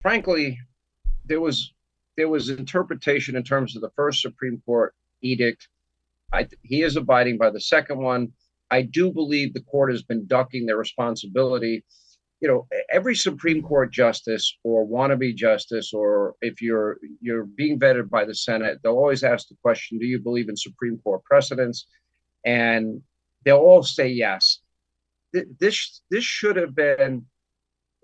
frankly, there was there was interpretation in terms of the first Supreme Court edict. He is abiding by the second one. I do believe the court has been ducking their responsibility. Every Supreme Court justice or wannabe justice, or if you're being vetted by the Senate, they'll always ask the question, do you believe in Supreme Court precedents? And they'll all say yes. This should have been,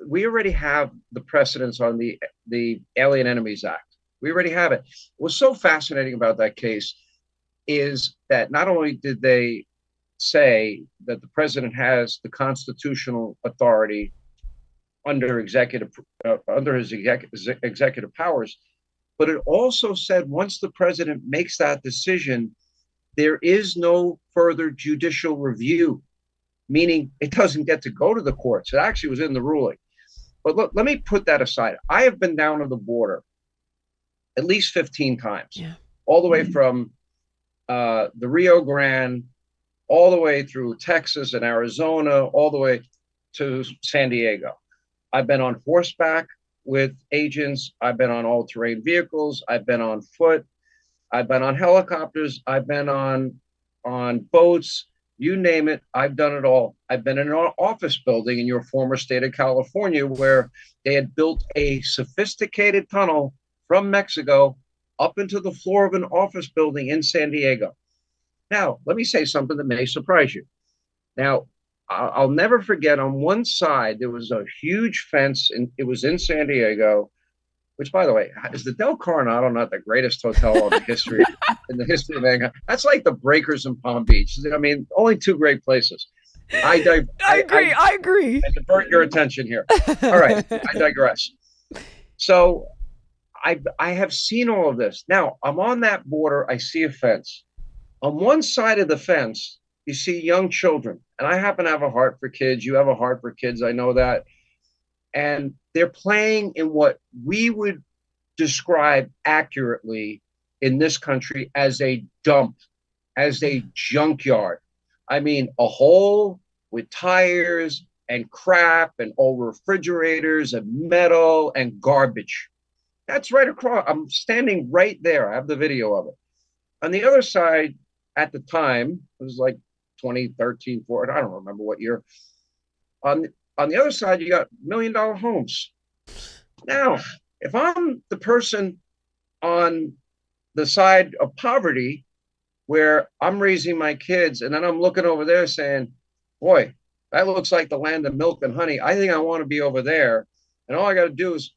we already have the precedents on the Alien Enemies Act. We already have it. What's so fascinating about that case is that not only did they say that the president has the constitutional authority under his executive powers, but it also said once the president makes that decision, there is no further judicial review, meaning it doesn't get to go to the courts. It actually was in the ruling. But look, let me put that aside. I have been down to the border at least 15 times, Yeah. all the way from the Rio Grande, all the way through Texas and Arizona, all the way to San Diego. I've been on horseback with agents. I've been on all-terrain vehicles. I've been on foot. I've been on helicopters. I've been on boats. You name it. I've done it all. I've been in an office building in your former state of California where they had built a sophisticated tunnel from Mexico up into the floor of an office building in San Diego. Now, let me say something that may surprise you. Now, I'll never forget, on one side, there was a huge fence, and it was in San Diego, which, by the way, is the Del Coronado not the greatest hotel in the history of mankind? That's like the Breakers in Palm Beach. I mean, only two great places. I agree. I agree. I divert your attention here. All right, I digress. So I have seen all of this. Now, I'm on that border. I see a fence. On one side of the fence, you see young children. And I happen to have a heart for kids. You have a heart for kids. I know that. And they're playing in what we would describe accurately in this country as a dump, as a junkyard. I mean, a hole with tires and crap and old refrigerators and metal and garbage. That's right across. I'm standing right there. I have the video of it. On the other side, at the time, it was like 2013, 14, I don't remember what year. On the other side, you got $1 million homes. Now, if I'm the person on the side of poverty where I'm raising my kids and then I'm looking over there saying, boy, that looks like the land of milk and honey. I think I want to be over there. And all I got to do is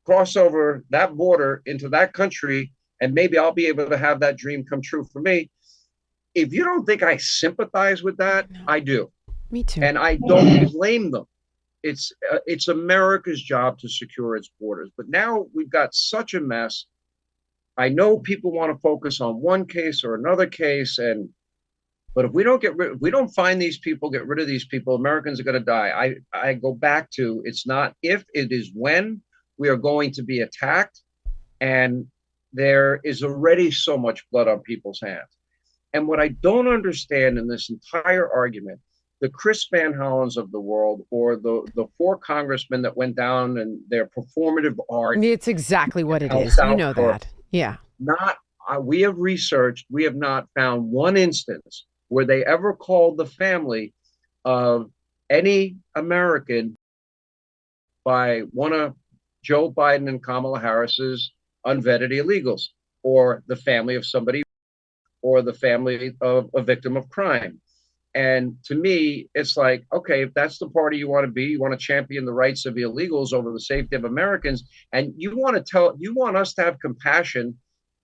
cross over that border into that country, and maybe I'll be able to have that dream come true for me. If you don't think I sympathize with that, No. I do. Me too. And I don't blame them. It's America's job to secure its borders. But now we've got such a mess. I know people want to focus on one case or another case, but if we don't find these people, get rid of these people, Americans are going to die. I go back to, it's not if, it is when we are going to be attacked, and there is already so much blood on people's hands. And what I don't understand in this entire argument, the Chris Van Hollens of the world, or the four congressmen that went down and their performative art. It's exactly what it is. You know that. Yeah. We have researched, we have not found one instance where they ever called the family of any American by one of Joe Biden and Kamala Harris's unvetted illegals, or the family of somebody, or the family of a victim of crime. And to me, it's like, okay, if that's the party you want to be, you want to champion the rights of illegals over the safety of Americans, and you want us to have compassion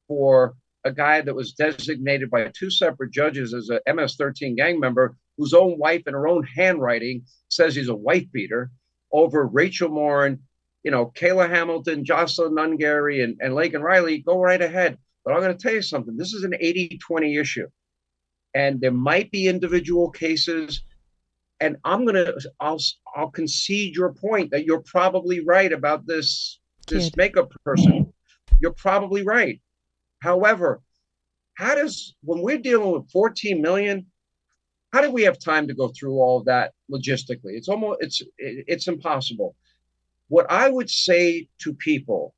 for a guy that was designated by two separate judges as a MS-13 gang member, whose own wife in her own handwriting says he's a wife beater, over Rachel Morin, Kayla Hamilton, Jocelyn Nungary, and Laken Riley. Go right ahead. But I'm going to tell you something. This is an 80-20 issue. And there might be individual cases. And I'll concede your point that you're probably right about this makeup person. You're probably right. However, when we're dealing with 14 million, how do we have time to go through all of that logistically? It's impossible. What I would say to people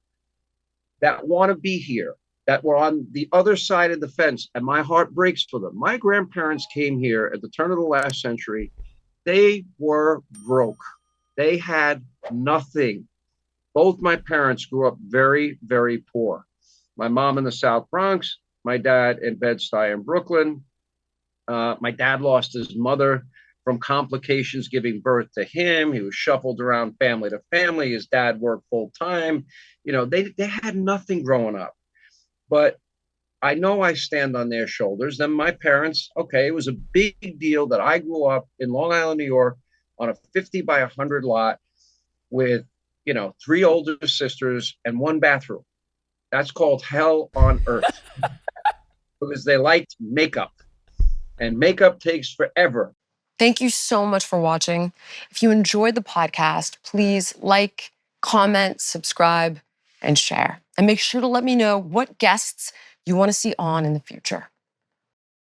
that want to be here, that were on the other side of the fence, and my heart breaks for them. My grandparents came here at the turn of the last century. They were broke. They had nothing. Both my parents grew up very, very poor. My mom in the South Bronx, my dad in Bed-Stuy in Brooklyn. My dad lost his mother from complications giving birth to him. He was shuffled around family to family. His dad worked full time. They had nothing growing up. But I know I stand on their shoulders. Then my parents, okay, it was a big deal that I grew up in Long Island, New York, on a 50 by 100 lot with, 3 older sisters and 1 bathroom. That's called hell on earth because they liked makeup, and makeup takes forever. Thank you so much for watching. If you enjoyed the podcast, please like, comment, subscribe, and share. And make sure to let me know what guests you want to see on in the future.